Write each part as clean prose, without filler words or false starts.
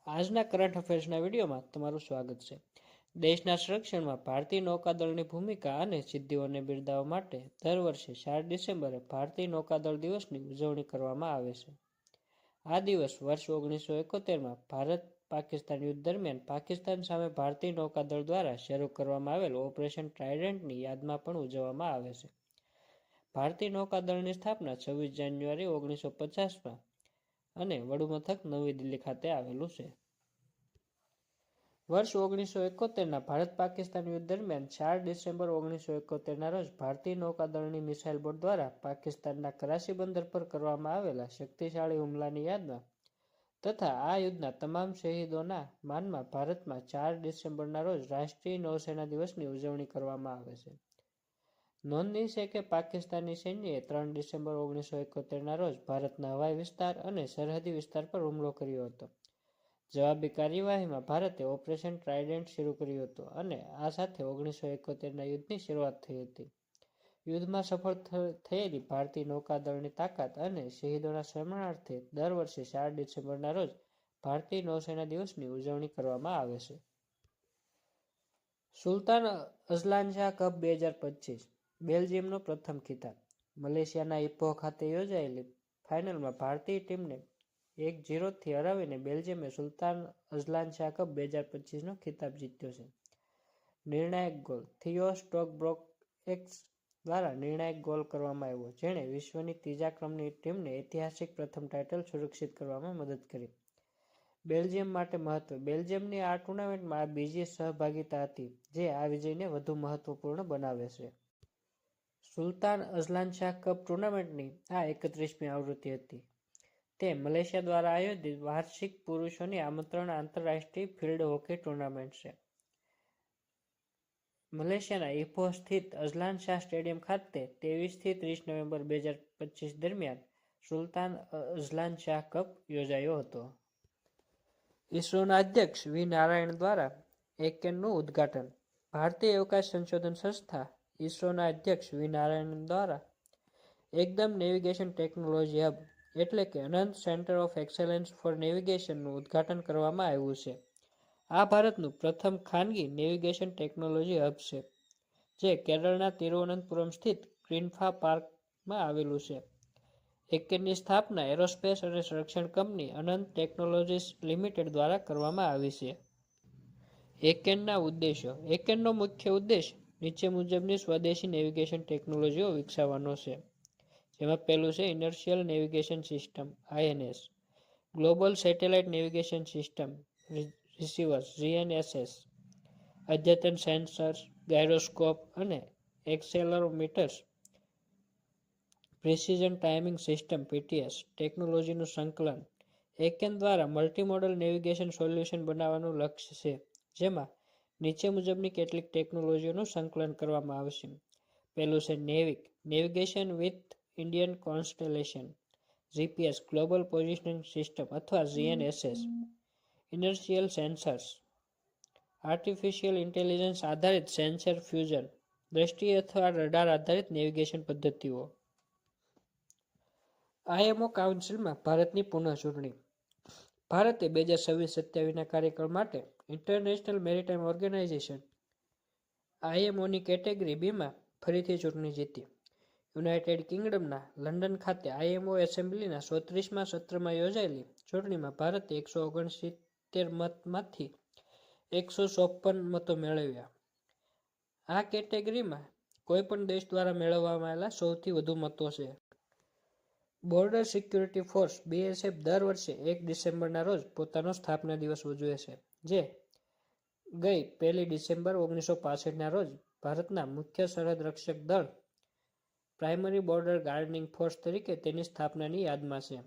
આજના કરંટ અફેર્સના વિડીયોમાં તમારું સ્વાગત છે. દેશના સંરક્ષણમાં ભારતીય નૌકાદળની ભૂમિકા અને સિદ્ધિઓને બિરદાવવા માટે દર વર્ષે 4 ડિસેમ્બરે ભારતીય નૌકાદળ દિવસની ઉજવણી કરવામાં આવે છે. આ દિવસ વર્ષ 1971માં ભારત પાકિસ્તાન યુદ્ધ દરમિયાન પાકિસ્તાન સામે ભારતીય નૌકાદળ દ્વારા શરૂ કરવામાં આવેલ ઓપરેશન ટ્રાઇડન્ટની યાદમાં પણ ઉજવવામાં આવે છે. ભારતીય નૌકાદળની સ્થાપના 26 જાન્યુઆરી 1950માં અને વડુમથક નવી દિલ્હી ખાતે આવેલું છે. વર્ષ 1971ના ભારત પાકિસ્તાન યુદ્ધ દરમિયાન 4 ડિસેમ્બર 1971ના રોજ ભારતીય નૌકાદળની મિસાઇલ બોટ દ્વારા પાકિસ્તાનના કરાચી બંદર પર કરવામાં આવેલા શક્તિશાળી હુમલાની યાદમાં તથા આ યુદ્ધના તમામ શહીદોના માનમાં ભારતમાં 4 ડિસેમ્બરના રોજ રાષ્ટ્રીય નૌસેના દિવસની ઉજવણી કરવામાં આવે છે. નોંધનીય છે કે પાકિસ્તાની સૈન્યએ 3 ડિસેમ્બર 1971ના રોજ ભારતના હવાઈ વિસ્તાર અને સરહદી વિસ્તાર પર હુમલો કર્યો હતો. જવાબી કાર્યવાહીમાં ભારતે ઓપરેશન ટ્રાઇડન્ટ શરૂ કર્યું હતું અને આ સાથે 1971ના યુદ્ધની શરૂઆત થઈ હતી. યુદ્ધમાં સફળ થયેલી ભારતીય નૌકાદળની તાકાત અને શહીદોના સ્મરણાર્થે દર વર્ષે 4 ડિસેમ્બરના રોજ ભારતીય નૌસેના દિવસની ઉજવણી કરવામાં આવે છે. સુલતાન અઝલાન શાહ કપ 2025 બેલ્જિયમનો પ્રથમ ખિતાબ. મલેશિયાના ઇપોહ ખાતે યોજાયેલી ફાઇનલમાં ભારતીય ટીમને 1-0થી હરાવીને બેલ્જિયમે સુલતાન અઝલાન શાહ કપ 2025નો ખિતાબ જીત્યો છે. નિર્ણાયક ગોલ થિયો સ્ટોકબ્રોક્સ દ્વારા નિર્ણાયક ગોલ કરવામાં આવ્યો, જેણે વિશ્વની ત્રીજા ક્રમની ટીમને ઐતિહાસિક પ્રથમ ટાઇટલ સુરક્ષિત કરવામાં મદદ કરી. બેલ્જિયમ માટે મહત્વ. બેલ્જિયમની આ ટૂર્નામેન્ટમાં આ બીજી સહભાગિતા હતી, જે આ વિજયને વધુ મહત્વપૂર્ણ બનાવે છે. સુલતાન અઝલાન શાહ કપ ટૂર્નામેન્ટની આ 31મી આવૃત્તિ હતી. તે મલેશિયા દ્વારા આયોજિત વાર્ષિક પુરુષોની આમંત્રણ આંતરરાષ્ટ્રીય ફિલ્ડ હોકી ટૂર્નામેન્ટ છે. મલેશિયાના ઇપોહ સ્થિત અઝલાન શાહ સ્ટેડિયમ ખાતે 23થી 30 નવેમ્બર 2025 દરમિયાન સુલતાન અઝલાન શાહ કપ યોજાયો હતો. ઇસરોના અધ્યક્ષ વી નારાયણ દ્વારા એકેનનું ઉદ્ઘાટન. ભારતીય અવકાશ સંશોધન સંસ્થા ઇસરોના અધ્યક્ષ વી નારાયણ દ્વારા એકદમ નેવિગેશન ટેકનોલોજી હબ એટલે કે અનંત સેન્ટર ઓફ એક્સેલન્સ ફોર નેવિગેશનનું ઉદ્ઘાટન કરવામાં આવ્યું છે. આ ભારતનું પ્રથમ ખાનગી નેવિગેશન ટેકનોલોજી હબ છે, જે કેરળના તિરુવનંતપુરમ સ્થિત ક્વિન્ફા પાર્કમાં આવેલું છે. એકેનની સ્થાપના એરોસ્પેસ અને સંરક્ષણ કંપની અનંત ટેકનોલોજીસ લિમિટેડ દ્વારા કરવામાં આવી છે. એકેનના ઉદ્દેશો. એકેનનો મુખ્ય ઉદ્દેશ નીચે મુજબની સ્વદેશી નેવિગેશન ટેકનોલોજીઓ વિકસાવવાનો છે, જેમાં પહેલું છે inertial navigation system (INS), global satellite navigation system receivers (GNSS), અદ્યતન સેન્સર્સ, ગાયરોસ્કોપ અને accelerometers, precision timing system (PTS) ટેકનોલોજીનું સંકલન. એકેન દ્વારા મલ્ટીમોડલ નેવિગેશન સોલ્યુશન બનાવવાનું લક્ષ્ય છે, જેમાં નીચે મુજબની કેટલીક ટેકનોલોજીઓનું સંકલન કરવામાં આવશે. પહેલું છે navigation with Indian constellation (GPS) global positioning system અથવા GNSS. Inertial sensors artificial intelligence આધારિત સેન્સર ફ્યુઝન દ્રષ્ટિ અથવા રડાર આધારિત નેવિગેશન પદ્ધતિઓ. IMO કાઉન્સિલમાં ભારતની પુનઃચૂંટણી. ભારતે 2026-27ના કાર્યકાળ માટે ઇન્ટરનેશનલ મેરીટાઈમ ઓર્ગેનાઇઝેશન IMOની કેટેગરી બીમાં ફરીથી ચૂંટણી જીતી. યુનાઇટેડ કિંગડમના લંડન ખાતે IMO એસેમ્બલીના 34મા સત્રમાં યોજાયેલી ચૂંટણીમાં ભારતે 169 મતમાંથી 154 મતો મેળવ્યા. આ કેટેગરીમાં કોઈપણ દેશ દ્વારા મેળવવામાં આવેલા સૌથી વધુ મતો છે. બોર્ડર સિક્યુરિટી ફોર્સ BSF દર વર્ષે 1 ડિસેમ્બરના રોજ પોતાનો સ્થાપના દિવસ ઉજવે છે, જે ગઈ 1 ડિસેમ્બર 1965ના રોજ ભારતના મુખ્ય સરહદ રક્ષક દળ પ્રાઇમરી બોર્ડર ગાર્ડનિંગ ફોર્સ તરીકે તેની સ્થાપનાની યાદમાં છે.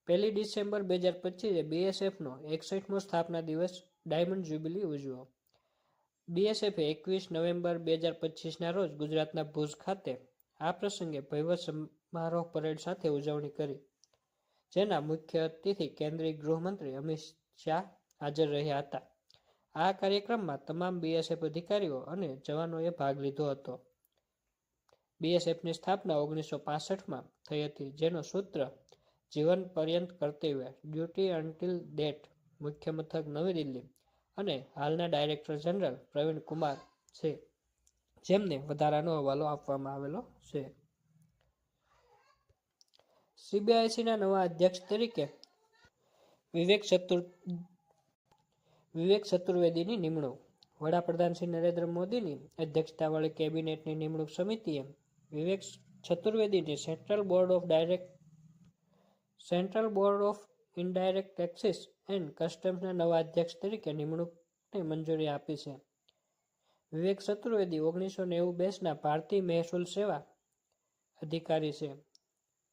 1 ડિસેમ્બર 2025એ BSFનો 61મો સ્થાપના દિવસ ડાયમંડ જ્યુબિલી ઉજવો. BSFએ 21 નવેમ્બર 2025ના રોજ ગુજરાતના ભુજ ખાતે આ પ્રસંગે ભવ્ય સમારોહ પરેડ સાથે ઉજવણી કરી, જેના મુખ્ય અતિથિ કેન્દ્રીય ગૃહમંત્રી અમિત શાહ હાજર રહ્યા હતા. આ કાર્યક્રમમાં તમામ BSF અધિકારીઓ અને જવાનોએ ભાગ લીધો હતો. BSFની સ્થાપના 1965માં થઈ હતી, જેનું સૂત્ર જીવન પર્યંત કર્તવ્ય ડ્યુટી અન્ટિલ ડેથ મુખ્ય મથક નવી દિલ્હી અને હાલના ડાયરેક્ટર જનરલ પ્રવીણ કુમાર છે, જેમને વધારાનો હવાલો આપવામાં આવેલો છે. સીબીઆઈસીના નવા અધ્યક્ષ તરીકે વિવેક ચતુર્વેદીની નિમણૂક. વડાપ્રધાન શ્રી નરેન્દ્ર મોદીની અધ્યક્ષતાવાળી કેબિનેટની નિમણૂક સમિતિએ વિવેક ચતુર્વેદીની central board of indirect taxes and કસ્ટમ્સના નવા અધ્યક્ષ તરીકે નિમણૂકને મંજૂરી આપી છે. વિવેક ચતુર્વેદી 1990 બેચના ભારતીય મહેસૂલ સેવા અધિકારી છે.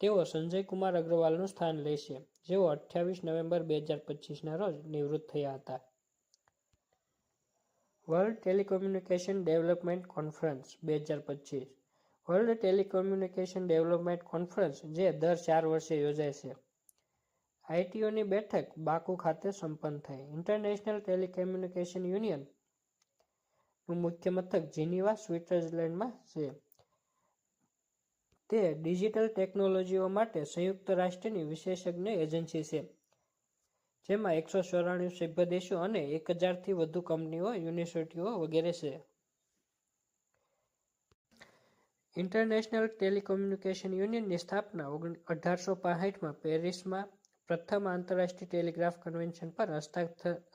તેઓ સંજય કુમાર અગ્રવાલનું સ્થાન લેશે, જેઓ 28 નવેમ્બર 2025ના રોજ નિવૃત્ત થયા હતા. World telecommunication development conference 2025. World telecommunication development conference, જે દર 4 વર્ષે યોજાય છે, આઈટીઓની બેઠક બાકુ ખાતે સંપન્ન થઈ. ઇન્ટરનેશનલ ટેલિકોમ્યુનિકેશન યુનિયનનું મુખ્ય મથક જીનીવા, સ્વિટ્ઝરલેન્ડમાં છે. તે ડિજિટલ ટેકનોલોજીઓ માટે સંયુક્ત રાષ્ટ્રની વિશેષજ્ઞ એજન્સી છે, જેમાં 194 સભ્ય દેશો અને 1000થી વધુ કંપનીઓ, યુનિવર્સિટીઓ વગેરે છે. ઇન્ટરનેશનલ ટેલિકોમ્યુનિકેશન યુનિયનની સ્થાપના 1865માં પેરિસમાં પ્રથમ આંતરરાષ્ટ્રીય ટેલિગ્રાફ કન્વેન્શન પર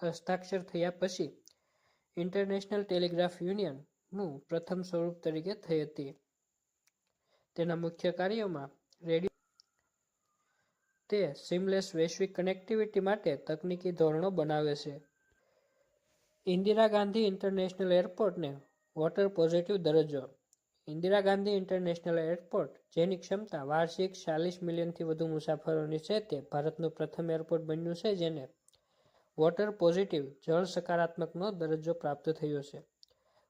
હસ્તાક્ષર થયા પછી ઇન્ટરનેશનલ ટેલિગ્રાફ યુનિયનનું પ્રથમ સ્વરૂપ તરીકે થઈ હતી. તેના મુખ્ય કાર્યોમાં તે સીમલેસ વૈશ્વિક કનેક્ટિવિટી માટે તકનીકી ધોરણો બનાવે છે. ઇન્દિરા ગાંધી ઇન્ટરનેશનલ એરપોર્ટને વોટર પોઝિટિવ દરજ્જો. ઇન્દિરા ગાંધી ઇન્ટરનેશનલ એરપોર્ટ, જેની ક્ષમતા વાર્ષિક 40 મિલિયનથી વધુ મુસાફરોની છે, તે ભારતનું પ્રથમ એરપોર્ટ બન્યું છે જેને વોટર પોઝિટિવ જળ સકારાત્મકનો દરજ્જો પ્રાપ્ત થયો છે.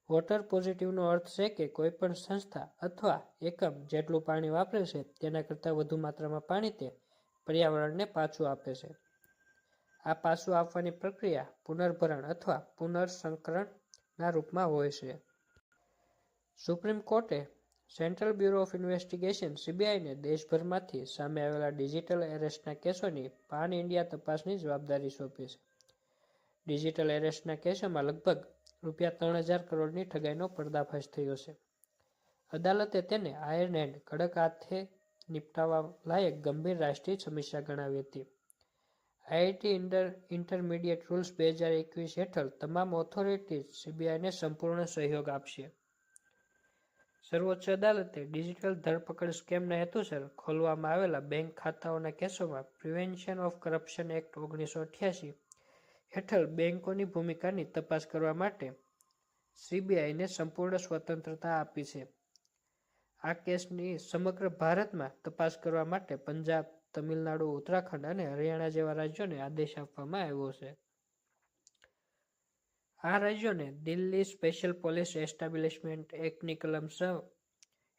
વોટર પોઝિટિવનો અર્થ છે કે કોઈપણ સંસ્થા અથવા એકમ જેટલું પાણી વાપરે છે તેના કરતાં વધુ માત્રામાં પાણી તે પર્યાવરણને પાછું આપે છે. આ પાછું આપવાની પ્રક્રિયા પુનર્ભરણ અથવા પુનર્સંસ્કરણના રૂપમાં હોય છે. સુપ્રીમ કોર્ટે સેન્ટ્રલ બ્યુરો ઓફ ઇન્વેસ્ટિગેશન સીબીઆઈને દેશભરમાંથી સામે આવેલા ડિજિટલ એરેસ્ટના કેસોની પાન ઇન્ડિયા તપાસની જવાબદારી સોંપી છે. ડિજિટલ એરેસ્ટના કેસોમાં લગભગ ₹3000 કરોડની ઠગાઈનો પર્દાફાશ થયો છે. અદાલતે તેને આયર્ન હેન્ડ, કડક હાથે નિપટાવવા લાયક ગંભીર રાષ્ટ્રીય સમસ્યા ગણાવી હતી. આઈટી ઇન્ટરમીડિયેટ રૂલ્સ 2021 હેઠળ તમામ ઓથોરિટીઝ સીબીઆઈને સંપૂર્ણ સહયોગ આપશે. સર્વોચ્ચ અદાલતે ડિજિટલ ધરપકડ સ્કેમના હેતુસર ખોલવામાં આવેલા બેંક ખાતાઓના કેસોમાં પ્રિવેન્શન ઓફ કરપ્શન એક્ટ 1988 હેઠળ બેંકોની ભૂમિકાની તપાસ કરવા માટે સીબીઆઈને સંપૂર્ણ સ્વતંત્રતા આપી છે. આ કેસની સમગ્ર ભારતમાં તપાસ કરવા માટે પંજાબ, તમિલનાડુ, ઉત્તરાખંડ અને હરિયાણા જેવા રાજ્યોને આદેશ આપવામાં આવ્યો છે. આ રાજ્યોને દિલ્હી સ્પેશિયલ પોલીસ એસ્ટાબ્લિશમેન્ટ એક્ટની કલમ 6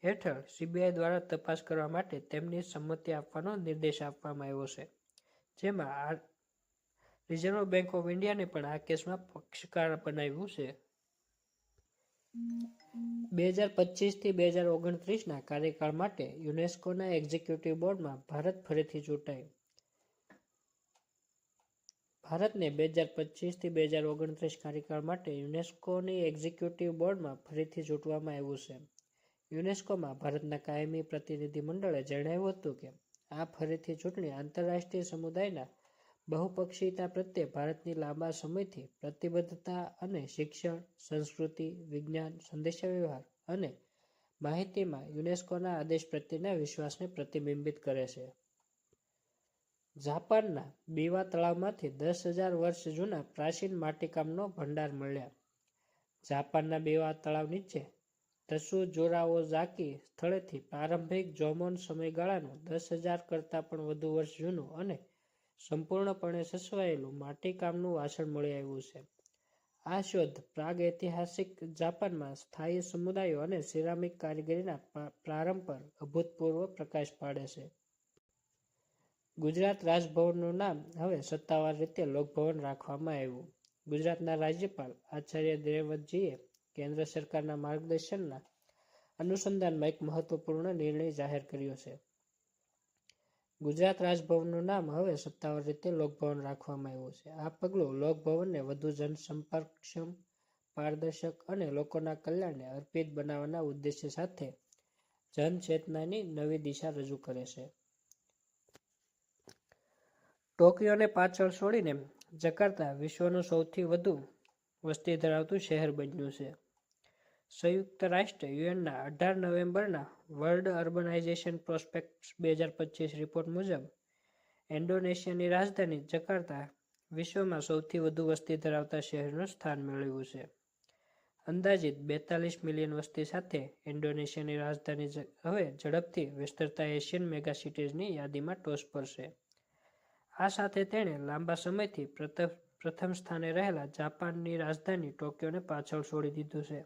હેઠળ સીબીઆઈ દ્વારા તપાસ કરવા માટે તેમની સંમતિ આપવાનો નિર્દેશ આપવામાં આવ્યો છે, જેમાં રિઝર્વ બેંક ઓફ ઇન્ડિયાને પણ આ કેસમાં પક્ષકાર બનાવ્યું છે. 2025થી 2029ના કાર્યકાળ માટે યુનેસ્કોના એક્ઝિક્યુટિવ બોર્ડમાં ભારત ફરીથી ચૂંટાયું. ભારતને 2025થી 2029 કાર્યકાળ માટે યુનેસ્કોની એક્ઝિક્યુટિવ બોર્ડમાં ફરીથી ચૂંટવામાં આવ્યું છે. યુનેસ્કોમાં ભારતના કાયમી પ્રતિનિધિ મંડળે જણાવ્યું હતું કે આ ફરીથી ચૂંટણી આંતરરાષ્ટ્રીય સમુદાયના બહુપક્ષીયતા પ્રત્યે ભારતની લાંબા સમયથી પ્રતિબદ્ધતા અને શિક્ષણ, સંસ્કૃતિ, વિજ્ઞાન, સંદેશાવ્યવહાર અને માહિતીમાં યુનેસ્કોના આદેશ પ્રત્યેના વિશ્વાસને પ્રતિબિંબિત કરે છે. જાપાનના બીવા તળાવમાંથી 10,000 વર્ષ જૂના પ્રાચીન માટીકામનો ભંડાર મળ્યા. જાપાનના બીવા તળાવ નીચે ત્સુજોરાઓઝાકી સ્થળેથી પ્રારંભિક જોમોન સમયગાળાનું 10,000 કરતાં પણ વધુ વર્ષ જૂનું અને સંપૂર્ણપણે સચવાયેલું માટીકામનું વાસણ મળી આવ્યું છે. આ શોધ પ્રાગૈતિહાસિક જાપાનમાં સ્થાયી સમુદાયો અને સિરામિક કારીગરીના પ્રારંભ પર અભૂતપૂર્વ પ્રકાશ પાડે છે. ગુજરાત રાજભવનનું નામ હવે સત્તાવાર રીતે લોકભવન રાખવામાં આવ્યું. ગુજરાતના રાજ્યપાલ આચાર્ય દેવવ્રતજીએ કેન્દ્ર સરકારના માર્ગદર્શનના અનુસંધાનમાં એક મહત્વપૂર્ણ નિર્ણય જાહેર કર્યો છે. ગુજરાત રાજભવનનું નામ હવે સત્તાવાર રીતે લોકભવન રાખવામાં આવ્યું છે. આ પગલું લોકભવનને વધુ જનસંપર્કક્ષમ, પારદર્શક અને લોકોના કલ્યાણને અર્પિત બનાવવાના ઉદ્દેશ્ય સાથે જનચેતનાની નવી દિશા રજૂ કરે છે. ટોક્યોને પાછળ છોડીને જકાર્તા વિશ્વનું સૌથી વધુ વસ્તી ધરાવતું શહેર બન્યું છે. સંયુક્ત રાષ્ટ્ર યુએનના 18 નવેમ્બરના વર્લ્ડ અર્બનાઇઝેશન પ્રોસ્પેક્ટ્સ 2025 રિપોર્ટ મુજબ ઇન્ડોનેશિયાની રાજધાની જકાર્તા વિશ્વમાં સૌથી વધુ વસ્તી ધરાવતા શહેરનું સ્થાન મેળવ્યું છે. અંદાજિત 42 મિલિયન વસ્તી સાથે ઇન્ડોનેશિયાની રાજધાની હવે ઝડપથી વિસ્તરતા એશિયન મેગાસિટીઝની યાદીમાં ટોચ પર છે. આ સાથે તેણે લાંબા સમયથી પ્રથમ સ્થાને રહેલા જાપાનની રાજધાની ટોક્યોને પાછળ છોડી દીધું છે.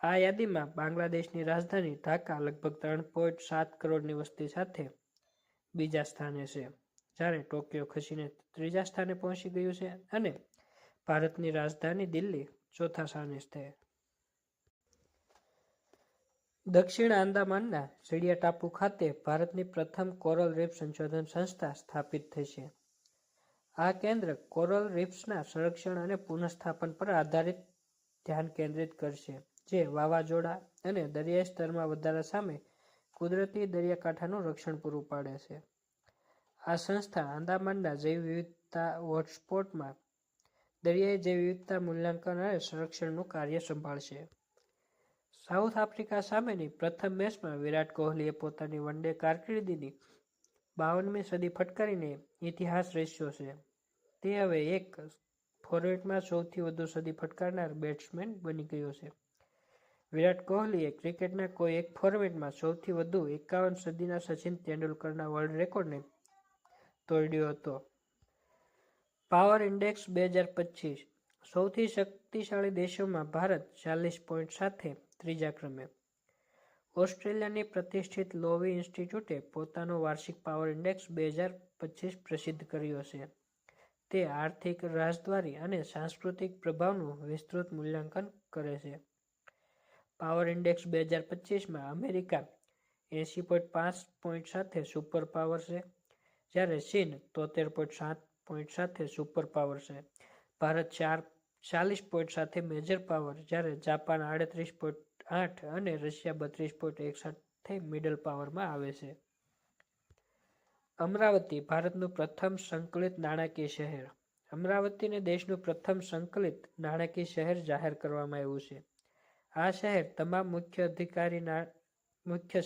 આ યાદીમાં બાંગ્લાદેશની રાજધાની ઢાકા લગભગ 3.7 કરોડની વસ્તી સાથે બીજા સ્થાને છે, જ્યારે ટોક્યો ખસીને ત્રીજા સ્થાને પહોંચી ગયું છે અને ભારતની રાજધાની દિલ્હી ચોથા સ્થાને છે. દક્ષિણ આંદામાનના સીડિયા ટાપુ ખાતે ભારતની પ્રથમ કોરલ રીફ સંશોધન સંસ્થા સ્થાપિત થઈ છે. આ કેન્દ્ર કોરલ રીફ્સના સંરક્ષણ અને પુનઃસ્થાપન પર આધારિત ધ્યાન કેન્દ્રિત કરશે, જે વાવાઝોડા અને દરિયાઈ સ્તરમાં વધારા સામે કુદરતી દરિયાકાંઠાનું રક્ષણ પૂરું પાડે છે. આ સંસ્થા આંદામાનના જૈવ વિવિધતા હોટસ્પોટમાં દરિયાઈ જૈવ વિવિધતા મૂલ્યાંકન અને સંરક્ષણનું કાર્ય સંભાળશે. સાઉથ આફ્રિકા સામેની પ્રથમ મેચમાં વિરાટ કોહલીએ પોતાની વનડે કારકિર્દીની 52મી સદી ફટકારીને ઇતિહાસ રચ્યો છે. તે હવે એક ફોર્મેટમાં સૌથી વધુ સદી ફટકારનાર બેટ્સમેન બની ગયો છે. વિરાટ કોહલીએ ક્રિકેટના કોઈ એક ફોર્મેટમાં સૌથી વધુ 51 સદીના સચિન તેંડુલકરના વર્લ્ડ રેકોર્ડને તોડ્યો હતો. પાવર ઇન્ડેક્સ 2025 સૌથી શક્તિશાળી દેશોમાં ભારત 40 પોઈન્ટ સાથે ત્રીજા ક્રમે. ઓસ્ટ્રેલિયાની પ્રતિષ્ઠિત લોવી ઇન્સ્ટિટ્યૂટે પોતાનો વાર્ષિક પાવર ઇન્ડેક્સ 2025 પ્રસિદ્ધ કર્યો છે. તે આર્થિક, રાજદ્વારી અને સાંસ્કૃતિક પ્રભાવનું વિસ્તૃત મૂલ્યાંકન કરે છે. પાવર ઇન્ડેક્સ 2025માં અમેરિકા 80.5 પોઈન્ટ સાથે સુપર પાવર છે, જ્યારે ચીન 73.7 પોઈન્ટ સાથે સુપર પાવર છે. ભારત 40 પોઈન્ટ સાથે મેજર પાવર, જ્યારે જાપાન 38.8 અને રશિયા 32.1 સાથે મિડલ પાવરમાં આવે છે. અમરાવતી ભારતનું પ્રથમ સંકલિત નાણાકીય શહેર. અમરાવતીને દેશનું પ્રથમ સંકલિત નાણાકીય શહેર જાહેર કરવામાં આવ્યું છે. આ શહેર તમામ મુખ્ય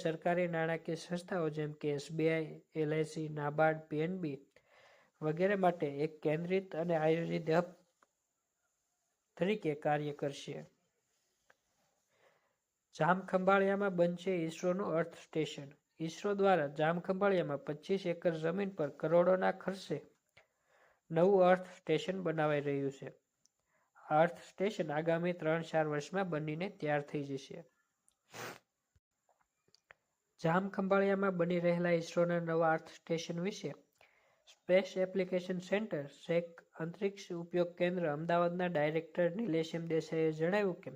સરકારી નાણાકીય સંસ્થાઓ જેમ કે SBI, LIC, નાબાર્ડ, PNB વગેરે માટે એક કેન્દ્રિત અને આયોજિત હબ તરીકે કાર્ય કરશે. જામખંભાળિયામાં બનશે ઇસરોનું અર્થ સ્ટેશન. ઇસરો દ્વારા જામખંભાળિયામાં 25 એકર જમીન પર કરોડોના ખર્ચે નવું અર્થ સ્ટેશન બનાવાઈ રહ્યું છે. આ અર્થ સ્ટેશન આગામી 3-4 વર્ષમાં બનીને તૈયાર થઈ જશે. જામખંભાળિયામાં બની રહેલા ઇસરોના નવા અર્થ સ્ટેશન વિશે સ્પેસ એપ્લિકેશન સેન્ટર સેક અંતરિક્ષ ઉપયોગ કેન્દ્ર અમદાવાદના ડાયરેક્ટર નિલેશ એમ દેસાઈએ જણાવ્યું કે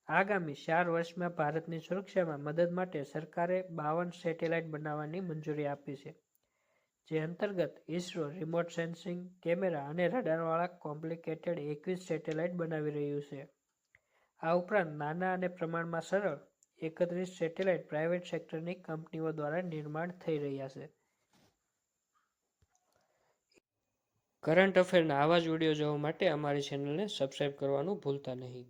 આગામી 4 વર્ષમાં ભારતની સુરક્ષામાં મદદ માટે સરકારે 52 સેટેલાઇટ બનાવવાની મંજૂરી આપી છે, જે અંતર્ગત ઇસરો રિમોટ સેન્સિંગ, કેમેરા અને રડારવાળા કોમ્પ્લિકેટેડ 21 સેટેલાઇટ બનાવી રહ્યું છે. આ ઉપરાંત નાના અને પ્રમાણમાં સરળ 31 સેટેલાઇટ પ્રાઇવેટ સેક્ટરની કંપનીઓ દ્વારા નિર્માણ થઈ રહ્યા છે. કરંટ અફેરના આવા જ વિડીયો જોવા માટે અમારી ચેનલને સબસ્ક્રાઇબ કરવાનું ભૂલતા નહીં.